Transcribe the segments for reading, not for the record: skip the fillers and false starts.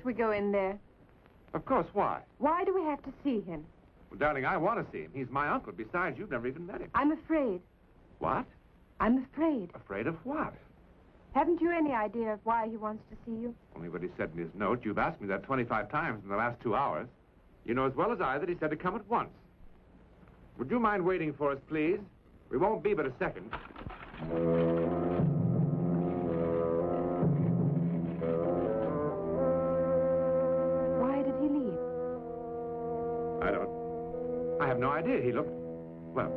we go in there? Of course, why? Why do we have to see him? Well, darling, I want to see him. He's my uncle. Besides, you've never even met him. I'm afraid. What? I'm afraid. Afraid of what? Haven't you any idea of why he wants to see you? Only what he said in his note. You've asked me that 25 times in the last 2 hours. You know as well as I that he said to come at once. Would you mind waiting for us, please? We won't be but a second. Why did he leave? I have no idea. He looked... well...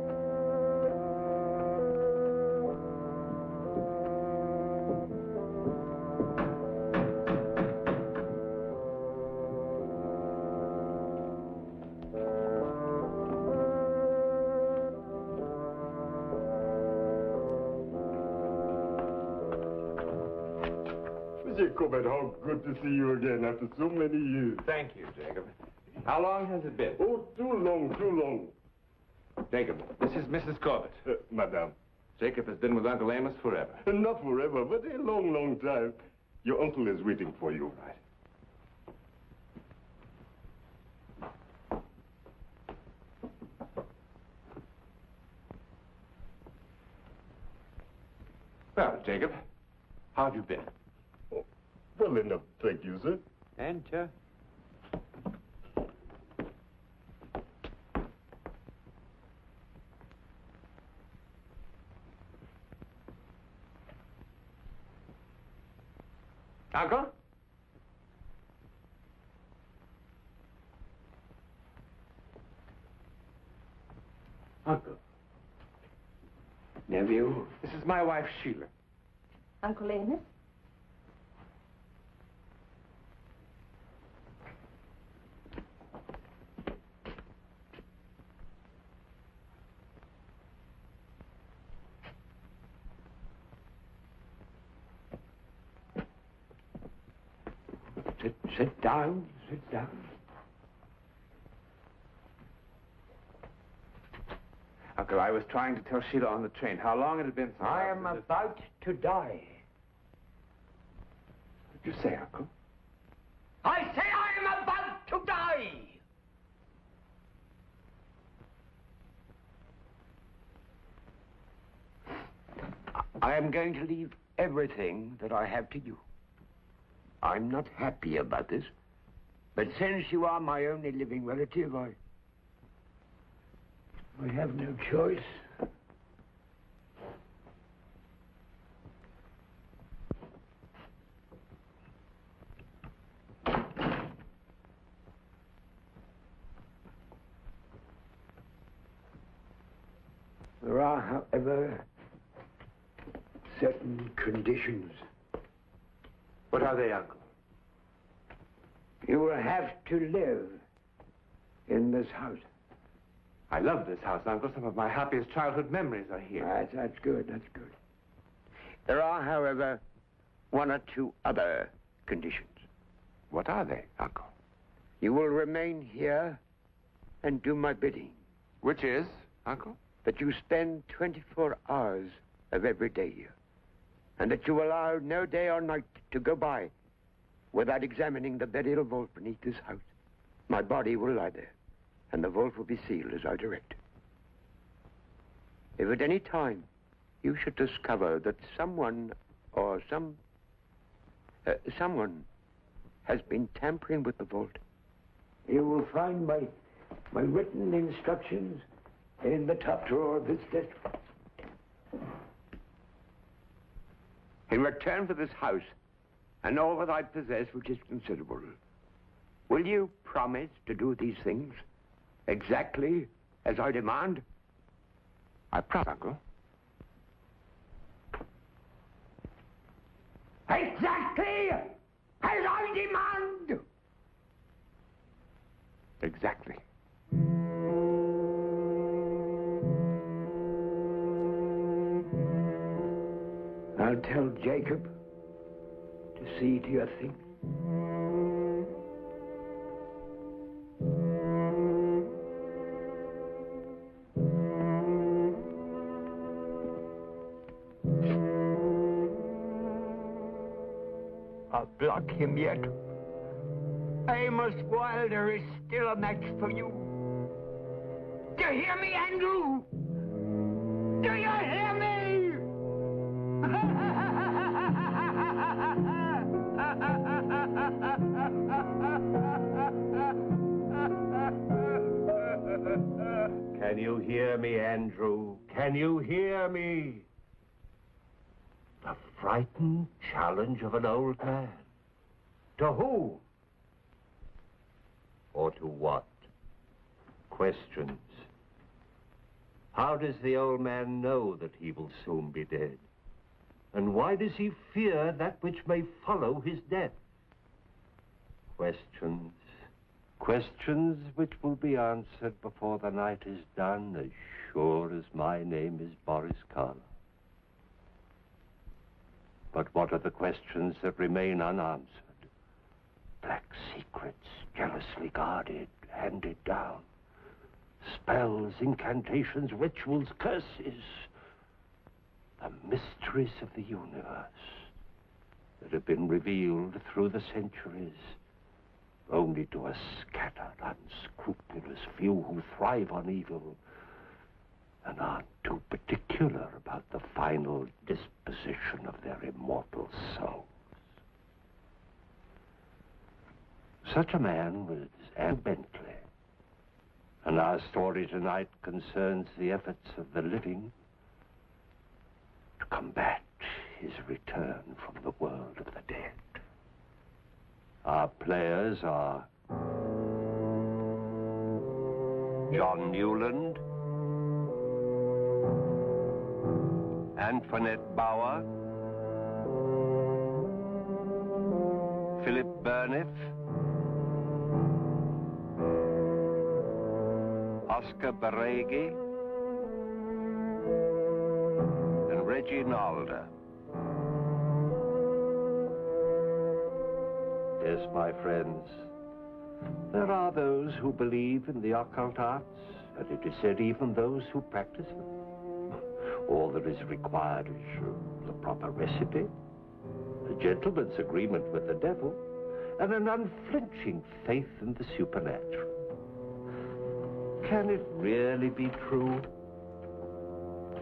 Jacob, how good to see you again after so many years. Thank you, Jacob. How long has it been? Oh, too long, too long. Jacob, this is Mrs. Corbett. Madame. Jacob has been with Uncle Amos forever. Not forever, but a long, long time. Your uncle is waiting for you. Right. Well, Jacob, how have you been? Oh, well enough, thank you, sir. Enter. Uncle? Uncle. Nephew? This is my wife, Sheila. Uncle Amos? Sit down, sit down. Uncle, I was trying to tell Sheila on the train how long it had been since I am about to die. What did you say, Uncle? I say I am about to die! I am going to leave everything that I have to you. I'm not happy about this, but since you are my only living relative, I have no choice. There are, however, certain conditions. What are they, Uncle? You will have to live in this house. I love this house, Uncle. Some of my happiest childhood memories are here. That's good, that's good. There are, however, one or two other conditions. What are they, Uncle? You will remain here and do my bidding. Which is, Uncle? That you spend 24 hours of every day here. And that you allow no day or night to go by without examining the burial vault beneath this house. My body will lie there, and the vault will be sealed as I direct. If at any time you should discover that someone or someone has been tampering with the vault, you will find my written instructions in the top drawer of this desk. In return for this house and all that I possess, which is considerable, will you promise to do these things exactly as I demand? I promise, Uncle. Exactly as I demand! Exactly. I'll tell Jacob to see to your things. I'll block him yet. Amos Wilder is still a match for you. Do you hear me, Andrew? Do you hear me? Can you hear me, Andrew? Can you hear me? The frightened challenge of an old man. To who? Or to what? Questions. How does the old man know that he will soon be dead? And why does he fear that which may follow his death? Questions. Questions which will be answered before the night is done, as sure as my name is Boris Karloff. But what are the questions that remain unanswered? Black secrets, jealously guarded, handed down. Spells, incantations, rituals, curses. The mysteries of the universe that have been revealed through the centuries, only to a scattered, unscrupulous few who thrive on evil and aren't too particular about the final disposition of their immortal souls. Such a man was Andrew Bentley, and our story tonight concerns the efforts of the living to combat his return from the world of the dead. Our players are John Newland, Antoinette Bauer, Philip Burniff, Oscar Baregi, and Reggie Nalder. Yes, my friends, there are those who believe in the occult arts, and it is said even those who practice them. All that is required is the proper recipe, a gentleman's agreement with the devil, and an unflinching faith in the supernatural. Can it really be true?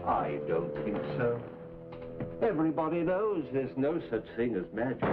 I don't think so. Everybody knows there's no such thing as magic.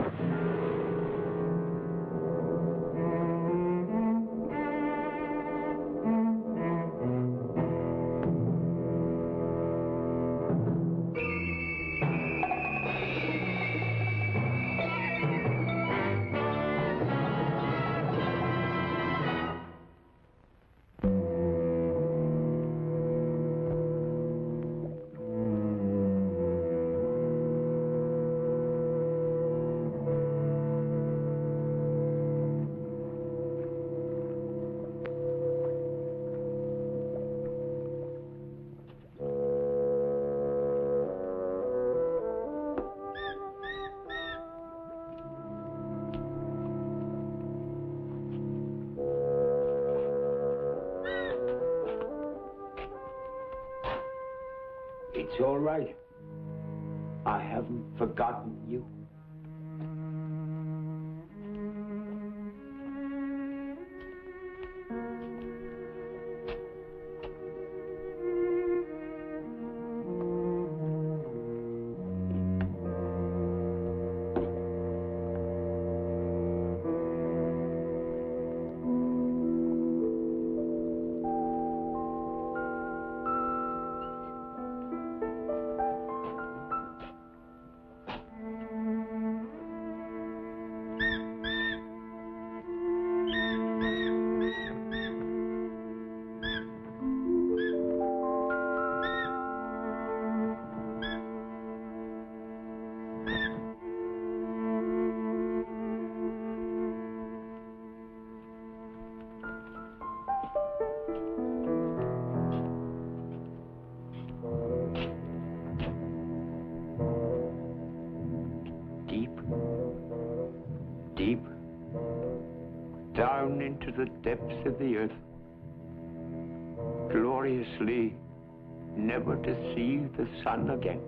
It's all right. I haven't forgotten you. Deep down into the depths of the earth, gloriously, never to see the sun again.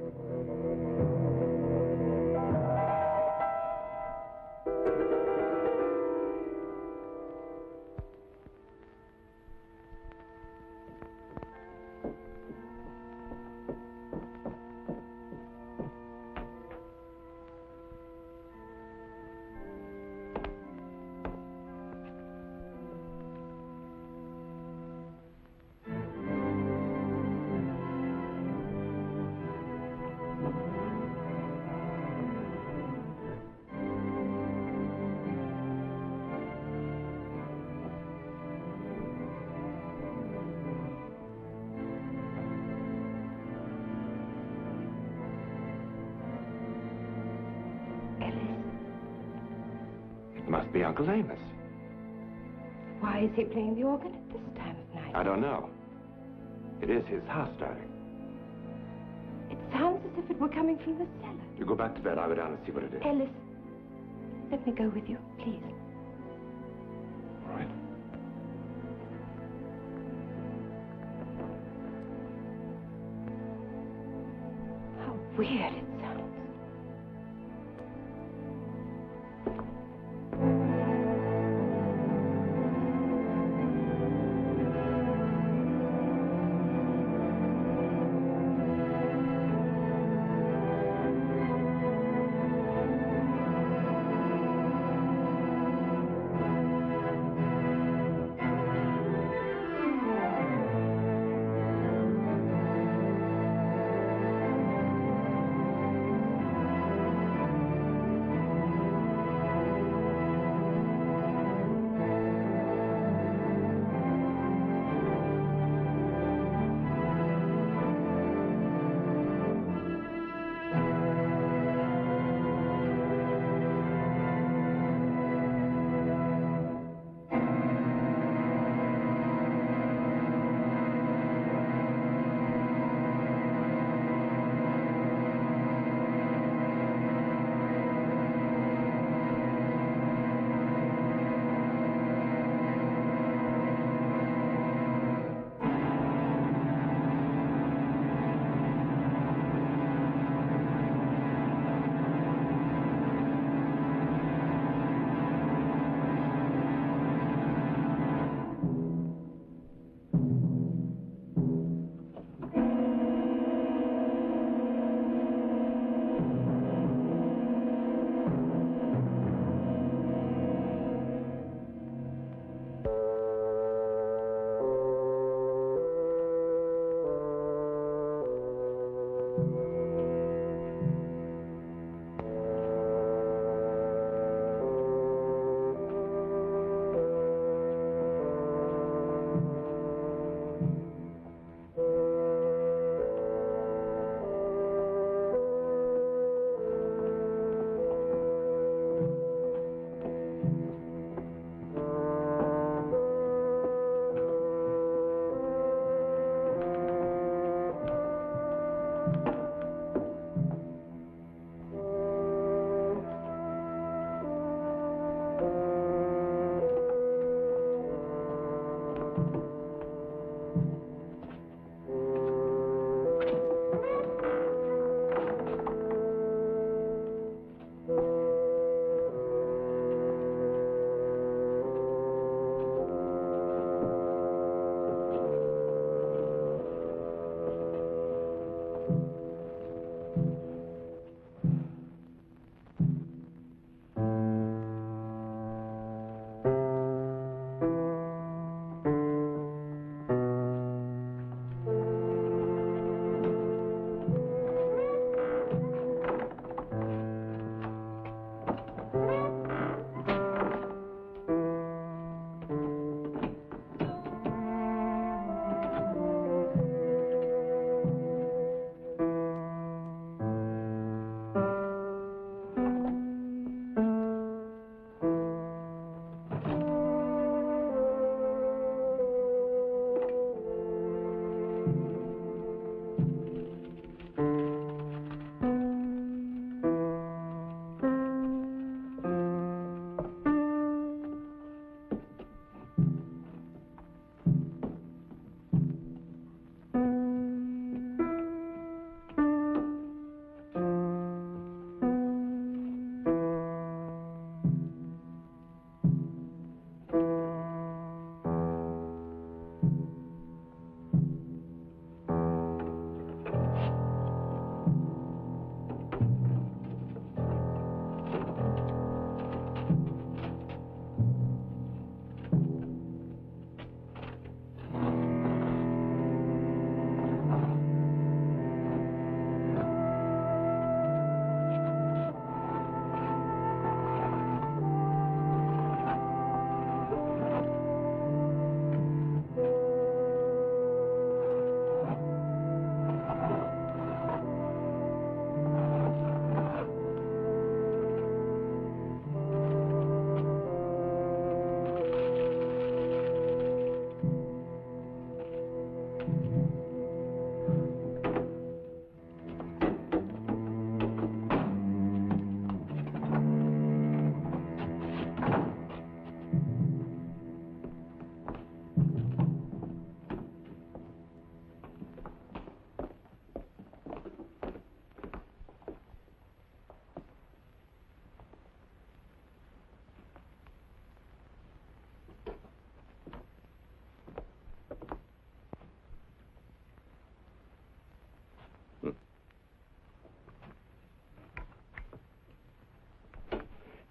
must be Uncle Amos. Why is he playing the organ at this time of night? I don't know. It is his house, darling. It sounds as if it were coming from the cellar. You go back to bed. I'll go down and see what it is. Ellis, let me go with you, please. All right. How weird it sounds.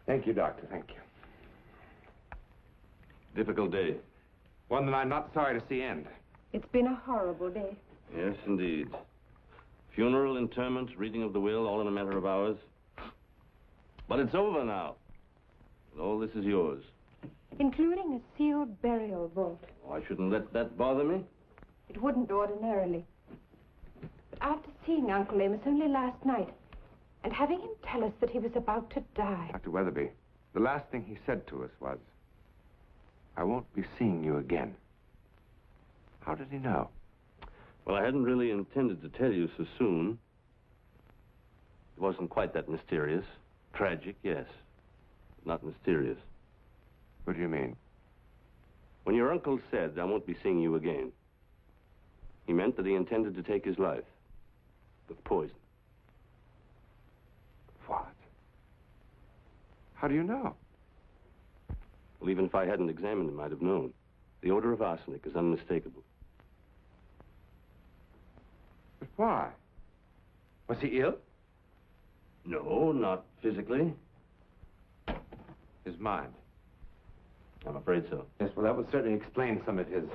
Thank you, Doctor. Thank you. Difficult day. One that I'm not sorry to see end. It's been a horrible day. Yes, indeed. Funeral, interment, reading of the will, all in a matter of hours. But it's over now. And all this is yours. Including a sealed burial vault. Oh, I shouldn't let that bother me. It wouldn't ordinarily. But after seeing Uncle Amos only last night, and having him tell us that he was about to die... Dr. Weatherby, the last thing he said to us was, I won't be seeing you again. How did he know? Well, I hadn't really intended to tell you so soon. It wasn't quite that mysterious. Tragic, yes. But not mysterious. What do you mean? When your uncle said, I won't be seeing you again, he meant that he intended to take his life. With poison. What? How do you know? Well, even if I hadn't examined him, I'd have known. The odor of arsenic is unmistakable. But why? Was he ill? No, not physically. His mind. I'm afraid so. Yes, well, that would certainly explain some of his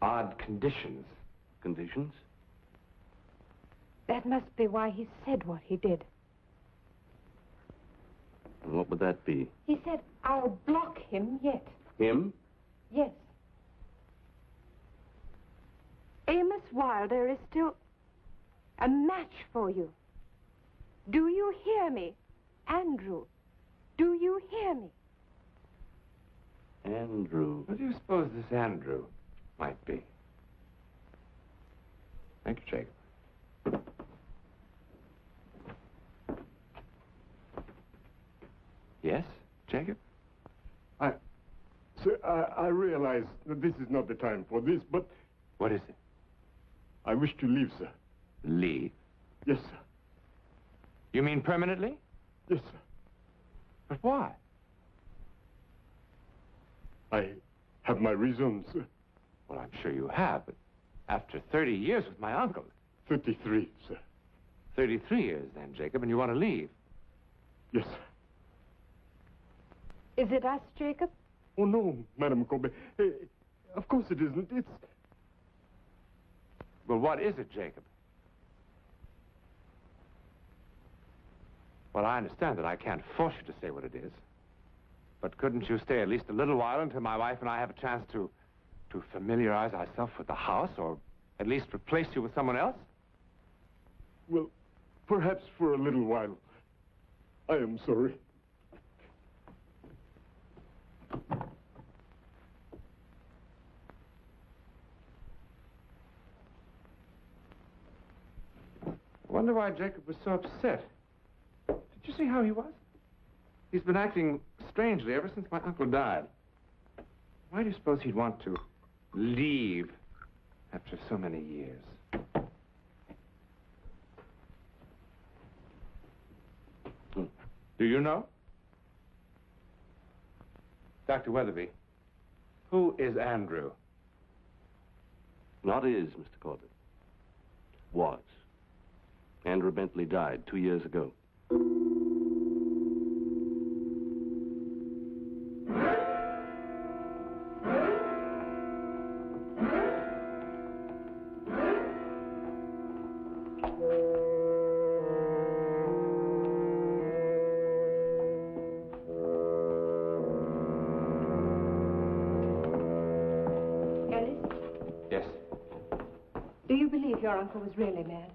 odd conditions. Conditions? That must be why he said what he did. And what would that be? He said, I'll block him yet. Him? Yes. Amos Wilder is still a match for you. Do you hear me? Andrew, do you hear me? Andrew. What do you suppose this Andrew might be? Thank you, Jacob. Yes, Jacob? Sir, I realize that this is not the time for this, but What is it? I wish to leave, sir. Leave? Yes, sir. You mean permanently? Yes, sir. But why? I have my reasons, sir. Well, I'm sure you have, but after 30 years with my uncle. 33, sir. 33 years, then, Jacob, and you want to leave. Yes, sir. Is it us, Jacob? Oh, no, Madam Colby. Of course it isn't. It's... Well, what is it, Jacob? Well, I understand that I can't force you to say what it is. But couldn't you stay at least a little while until my wife and I have a chance to familiarize ourselves with the house, or at least replace you with someone else? Well, perhaps for a little while. I am sorry. I wonder why Jacob was so upset. Did you see how he was? He's been acting strangely ever since my uncle died. Why do you suppose he'd want to leave after so many years? Do you know? Dr. Weatherby, who is Andrew? Not is, Mr. Corbett. Was. Andrew Bentley died 2 years ago. Yes, Do you believe your uncle was really mad?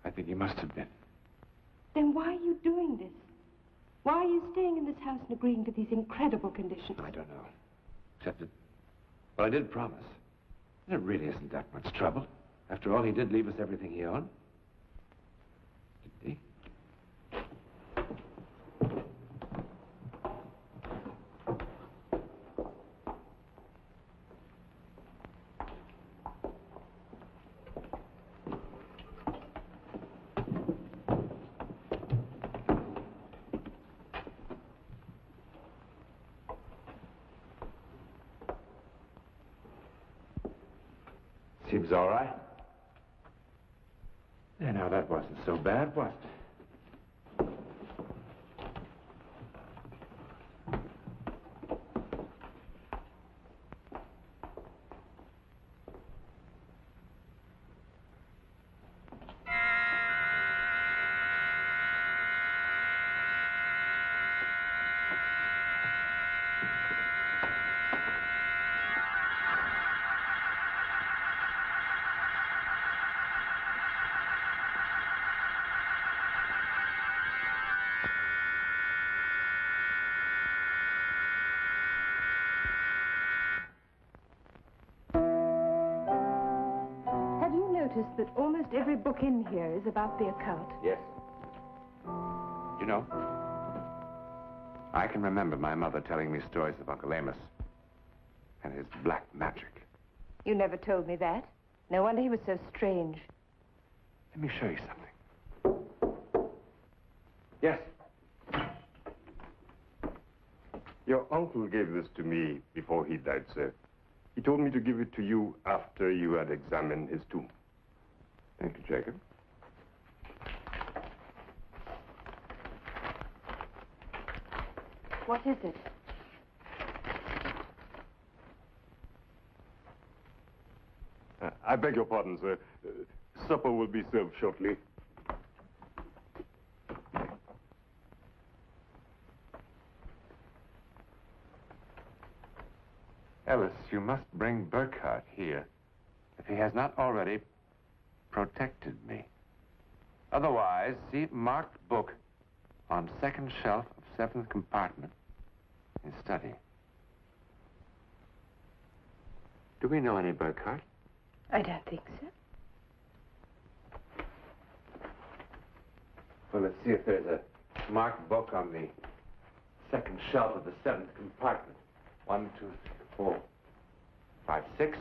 I think he must have been. Then why are you doing this? Why are you staying in this house and agreeing to these incredible conditions? I don't know. Except that, well, I did promise. There really isn't that much trouble. After all, he did leave us everything he owned. Did he? Seems all right. Yeah, now that wasn't so bad, was it? noticed that almost every book in here is about the occult? Yes. You know, I can remember my mother telling me stories of Uncle Amos and his black magic. You never told me that. No wonder he was so strange. Let me show you something. Yes. Your uncle gave this to me before he died, sir. He told me to give it to you after you had examined his tomb. Thank you, Jacob. What is it? I beg your pardon, sir. Supper will be served shortly. Ellis, you must bring Burkhardt here, if he has not already protected me. Otherwise, see marked book on second shelf of seventh compartment in study. Do we know any Burkhardt? I don't think so. Well, let's see if there's a marked book on the second shelf of the seventh compartment. 1, 2, 3, 4, 5, 6.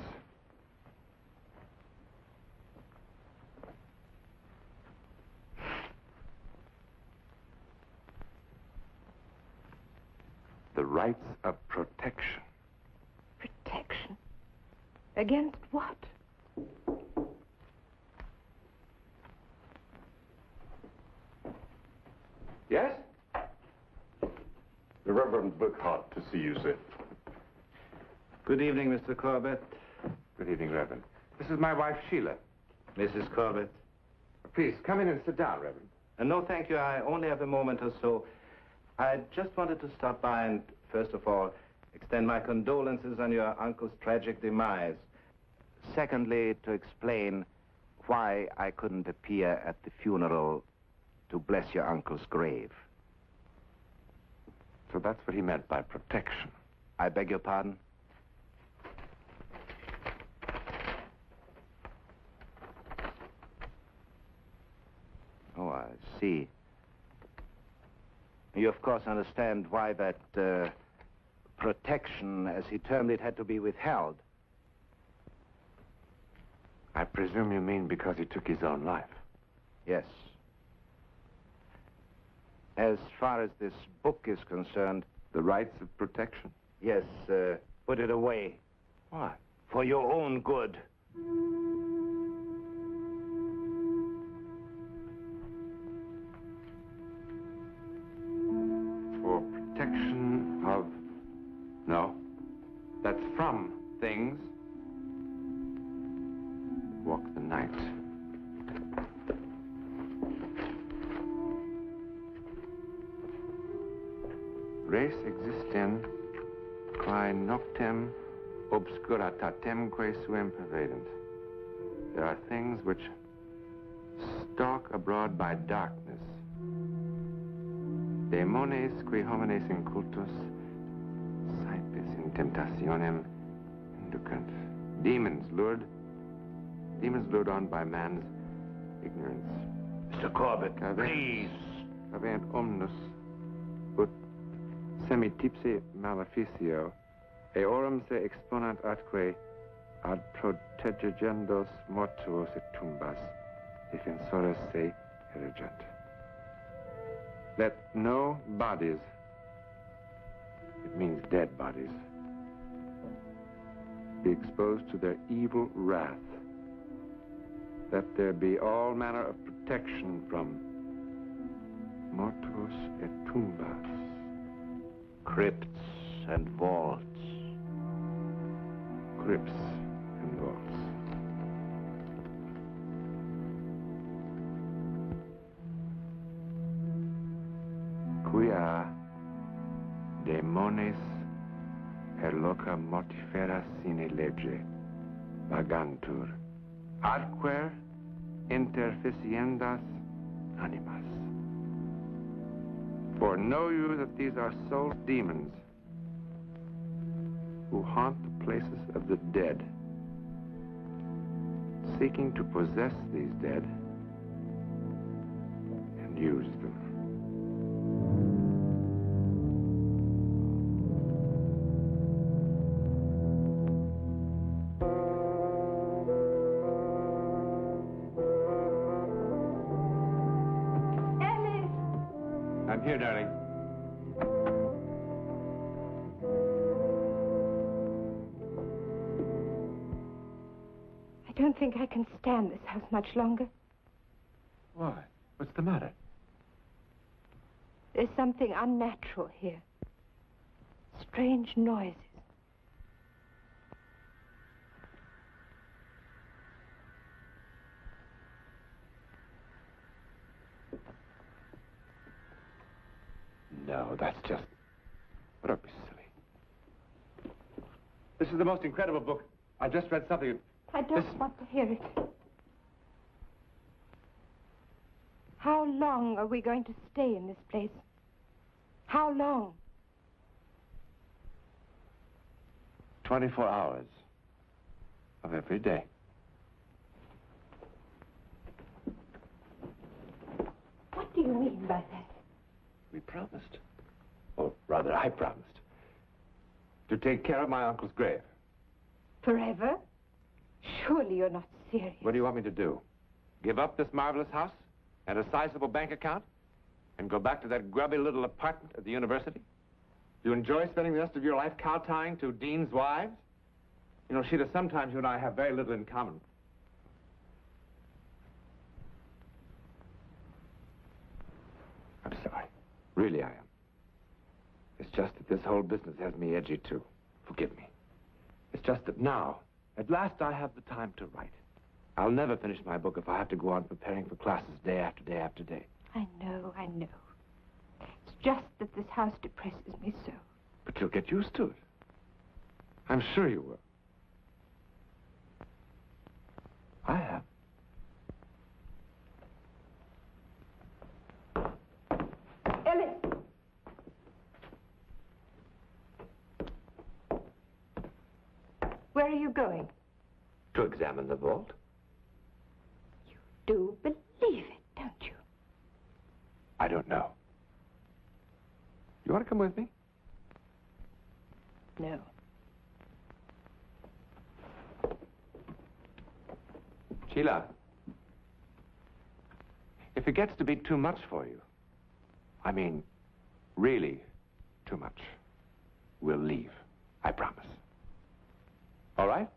The rights of protection. Protection? Against what? Yes? The Reverend Burkhardt to see you, sir. Good evening, Mr. Corbett. Good evening, Reverend. This is my wife, Sheila. Mrs. Corbett. Please, come in and sit down, Reverend. No, thank you. I only have a moment or so. I just wanted to stop by and, first of all, extend my condolences on your uncle's tragic demise. Secondly, to explain why I couldn't appear at the funeral to bless your uncle's grave. So that's what he meant by protection. I beg your pardon? Oh, I see. You, of course, understand why that protection, as he termed it, had to be withheld. I presume you mean because he took his own life. Yes. As far as this book is concerned... The rights of protection? Yes, put it away. Why? For your own good. For protection of... No. That's from things. Walk the night. Res existem, quae noctem obscuritatemque suem pervedent. There are things which stalk abroad by darkness. Demones qui homines incultus, saepis in temptationem inducant. Demons lured on by man's ignorance. Mr. Corbett, please. Avent omnus, ut semitipse maleficio, eorum se exponant atque ad protegendos mortuos et tumbas, defensores se erigent. Let no bodies, it means dead bodies, be exposed to their evil wrath. Let there be all manner of protection from mortuos et tumbas. Crypts and vaults. Crypts and vaults. Quia demones per loca mortifera sine lege vagantur, adquer interficiendas animas. For know you that these are soul demons who haunt the places of the dead, seeking to possess these dead and use them. I'm here, darling. I don't think I can stand this house much longer. Why? What's the matter? There's something unnatural here. Strange noises. No, that's just... Oh, don't be silly. This is the most incredible book. I just read something... I don't want to hear it. How long are we going to stay in this place? How long? 24 hours of every day. What do you mean by that? We promised. Or rather, I promised. To take care of my uncle's grave. Forever? Surely you're not serious. What do you want me to do? Give up this marvelous house and a sizable bank account? And go back to that grubby little apartment at the university? Do you enjoy spending the rest of your life kowtowing to deans' wives? You know, Sheila, sometimes you and I have very little in common. I'm sorry. Really, I am. It's just that this whole business has me edgy, too. Forgive me. It's just that now, at last, I have the time to write. I'll never finish my book if I have to go on preparing for classes day after day after day. I know. It's just that this house depresses me so. But you'll get used to it. I'm sure you will. I have. Ellis! Where are you going? To examine the vault. You do believe it, don't you? I don't know. You want to come with me? No. Sheila, if it gets to be too much for you, I mean, really too much, we'll leave. I promise. All right?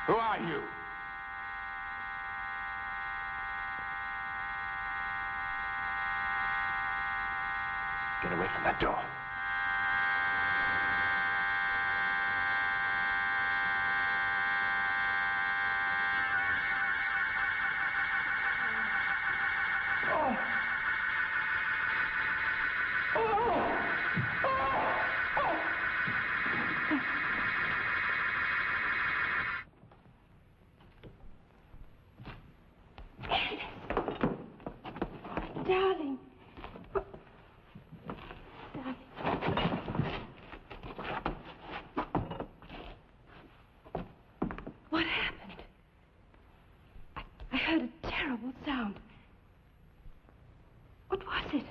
Who are you? Get away from that door. terrible sound. What was it?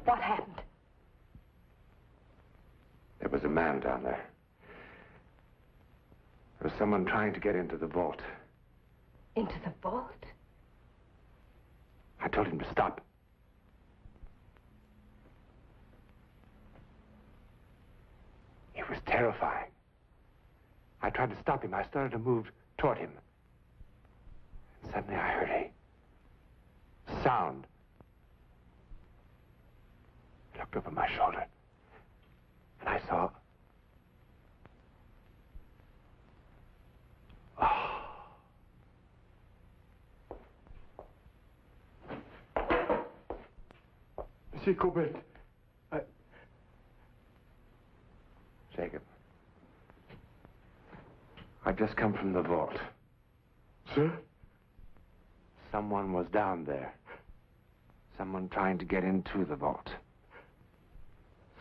What happened? There was a man down there. There was someone trying to get into the vault. Into the vault? I told him to stop. It was terrifying. I tried to stop him. I started to move toward him. And suddenly I heard a sound. I looked over my shoulder, and I saw... Monsieur Corbett, Jacob, I've just come from the vault. Sir? Someone was down there. Someone trying to get into the vault.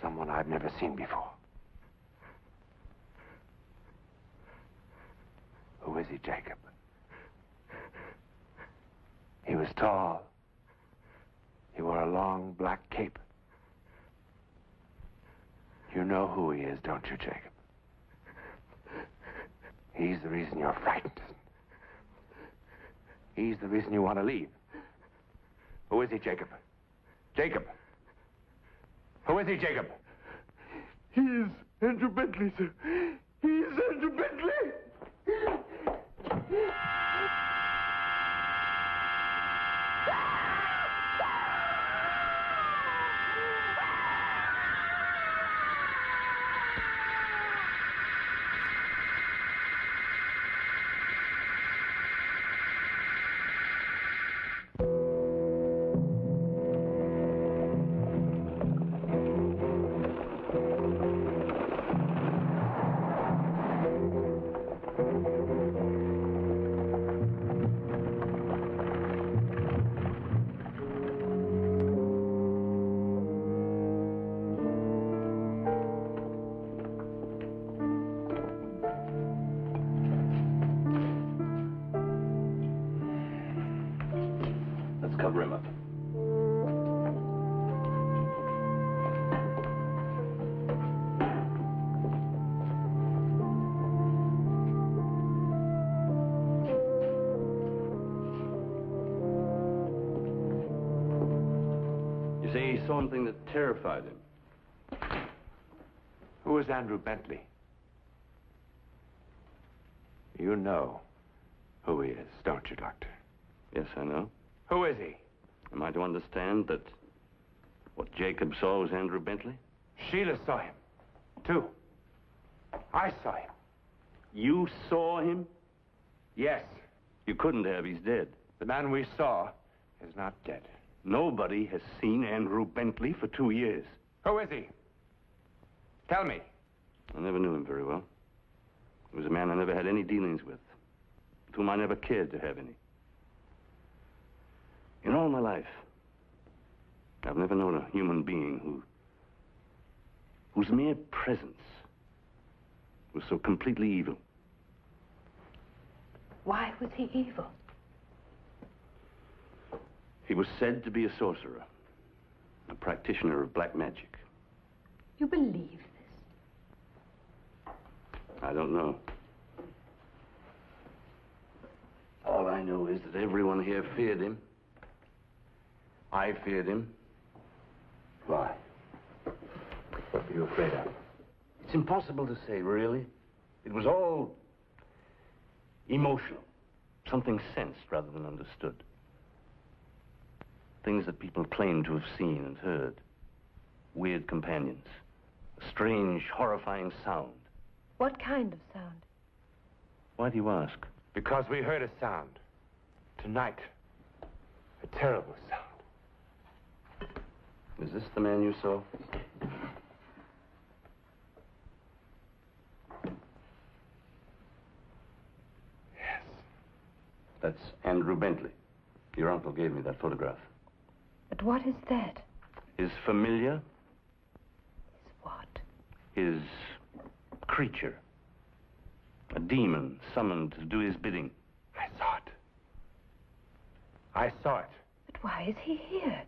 Someone I've never seen before. Who is he, Jacob? He was tall. He wore a long black cape. You know who he is, don't you, Jacob? He's the reason you're frightened. He's the reason you want to leave. Who is he, Jacob? Jacob! Who is he, Jacob? He is Andrew Bentley, sir. He is Andrew Bentley! Cover him up. You say he saw something that terrified him. Who is Andrew Bentley? You know who he is, don't you, Doctor? Yes, I know. Who is he? Am I to understand that what Jacob saw was Andrew Bentley? Sheila saw him, too. I saw him. You saw him? Yes. You couldn't have. He's dead. The man we saw is not dead. Nobody has seen Andrew Bentley for 2 years. Who is he? Tell me. I never knew him very well. He was a man I never had any dealings with whom I never cared to have any. In all my life, I've never known a human being whose mere presence was so completely evil. Why was he evil? He was said to be a sorcerer, a practitioner of black magic. You believe this? I don't know. All I know is that everyone here feared him. I feared him. Why? What were you afraid of? It's impossible to say, really. It was all emotional. Something sensed rather than understood. Things that people claim to have seen and heard. Weird companions. A strange, horrifying sound. What kind of sound? Why do you ask? Because we heard a sound. Tonight. A terrible sound. Is this the man you saw? Yes. That's Andrew Bentley. Your uncle gave me that photograph. But what is that? His familiar, Is what? his creature. A demon summoned to do his bidding. I saw it. I saw it. But why is he here?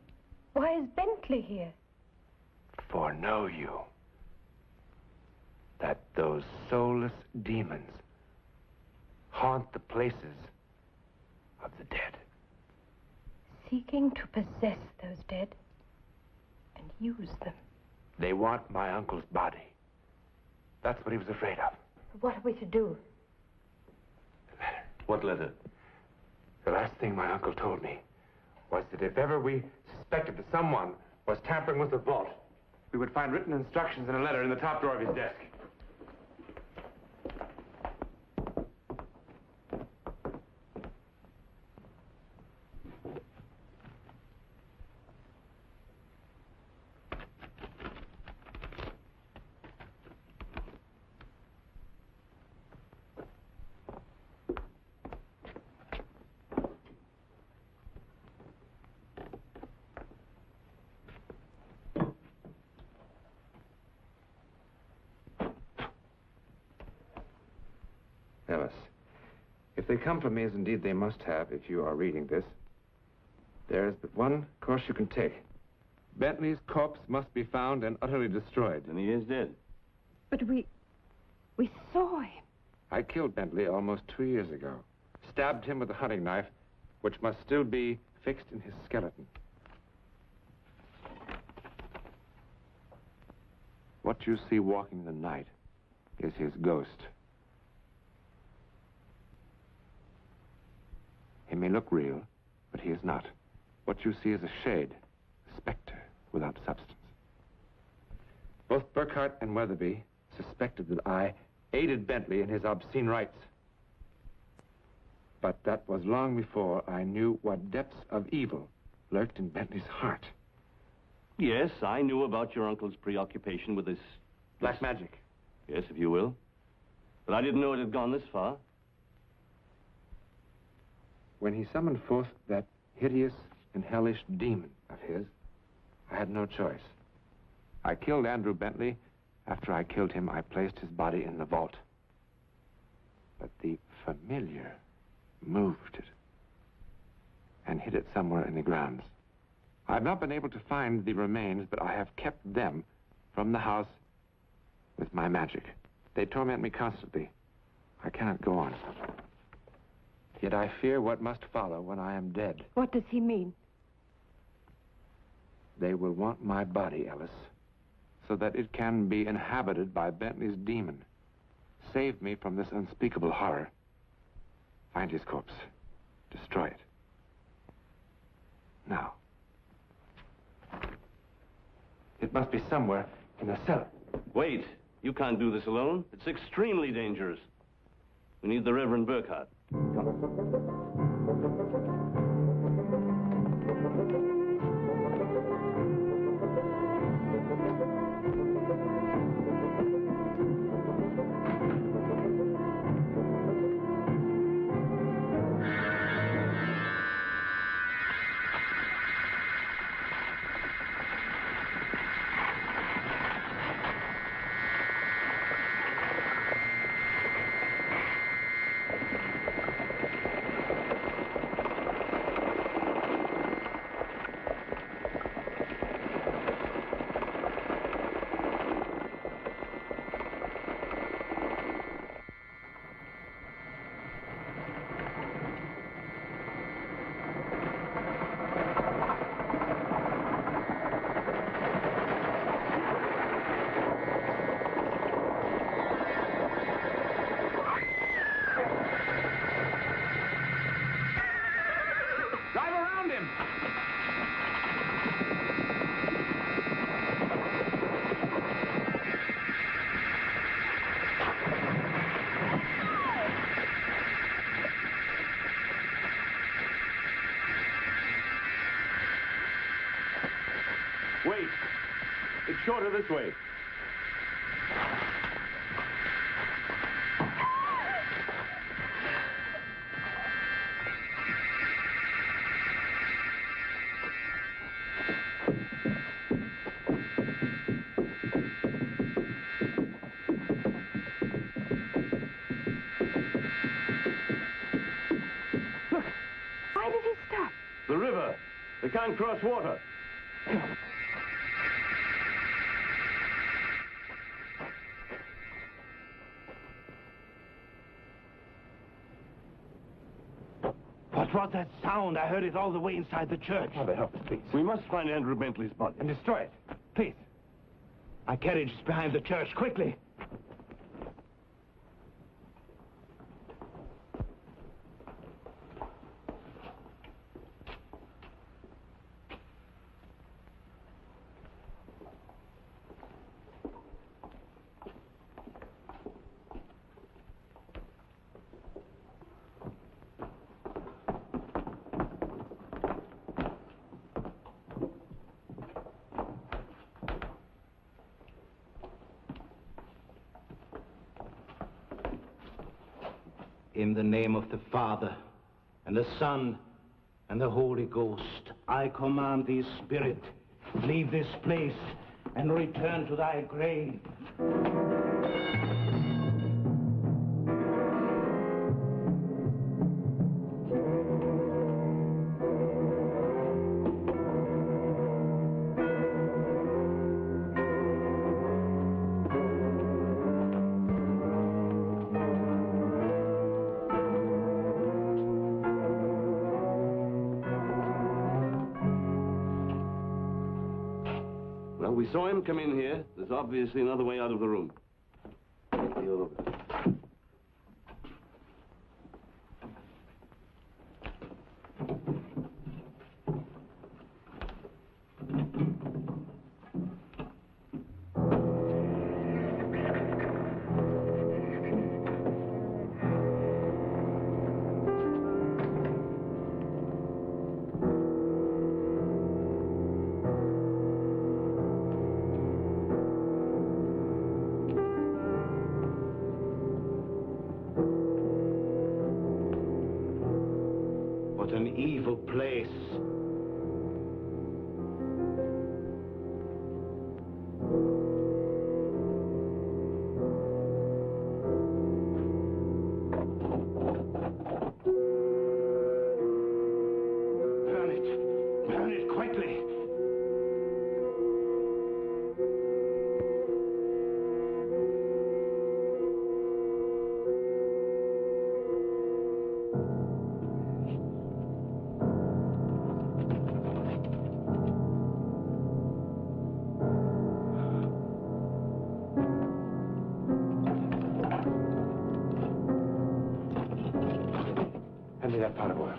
Why is Bentley here? For know you that those soulless demons haunt the places of the dead. Seeking to possess those dead and use them. They want my uncle's body. That's what he was afraid of. What are we to do? The letter. What letter? The last thing my uncle told me was that if ever we suspected that someone was tampering with the vault, we would find written instructions in a letter in the top drawer of his desk. Ellis, if they come for me, as indeed they must have if you are reading this, there is but one course you can take. Bentley's corpse must be found and utterly destroyed. Then he is dead. But we saw him. I killed Bentley almost 2 years ago. Stabbed him with a hunting knife, which must still be fixed in his skeleton. What you see walking in the night is his ghost. He may look real, but he is not. What you see is a shade, a specter without substance. Both Burkhart and Weatherby suspected that I aided Bentley in his obscene rites. But that was long before I knew what depths of evil lurked in Bentley's heart. Yes, I knew about your uncle's preoccupation with this... Black magic. Yes, if you will. But I didn't know it had gone this far. When he summoned forth that hideous and hellish demon of his, I had no choice. I killed Andrew Bentley. After I killed him, I placed his body in the vault. But the familiar moved it and hid it somewhere in the grounds. I've not been able to find the remains, but I have kept them from the house with my magic. They torment me constantly. I cannot go on. Yet I fear what must follow when I am dead. What does he mean? They will want my body, Ellis, so that it can be inhabited by Bentley's demon. Save me from this unspeakable horror. Find his corpse. Destroy it. Now. It must be somewhere in the cellar. Wait. You can't do this alone. It's extremely dangerous. We need the Reverend Burkhart. Wait. It's shorter this way. Why did he stop? The river. They can't cross water. What was that sound? I heard it all the way inside the church. Father, help us, please. We must find Andrew Bentley's body. And destroy it. Please. My carriage is behind the church. Quickly. In the name of the Father, and the Son, and the Holy Ghost, I command thee, Spirit, leave this place and return to thy grave. Well, we saw him come in here. There's obviously another way out of the room. What an evil place. Burn it quickly. Hand me that pot of oil.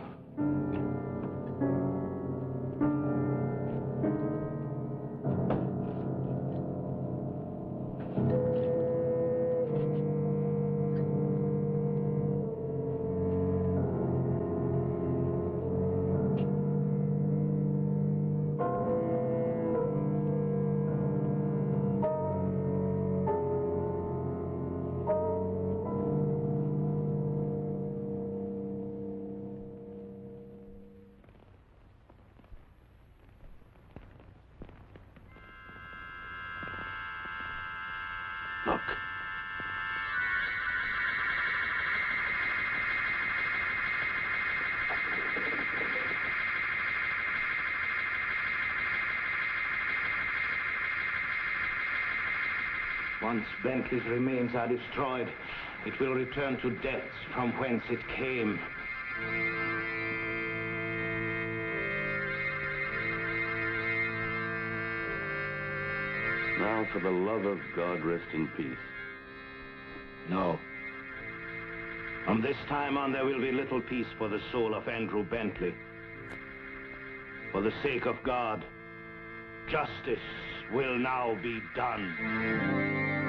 Look. Once Bentley's remains are destroyed, it will return to depths from whence it came. Now, for the love of God, rest in peace. No. From this time on, there will be little peace for the soul of Andrew Bentley. For the sake of God, justice will now be done.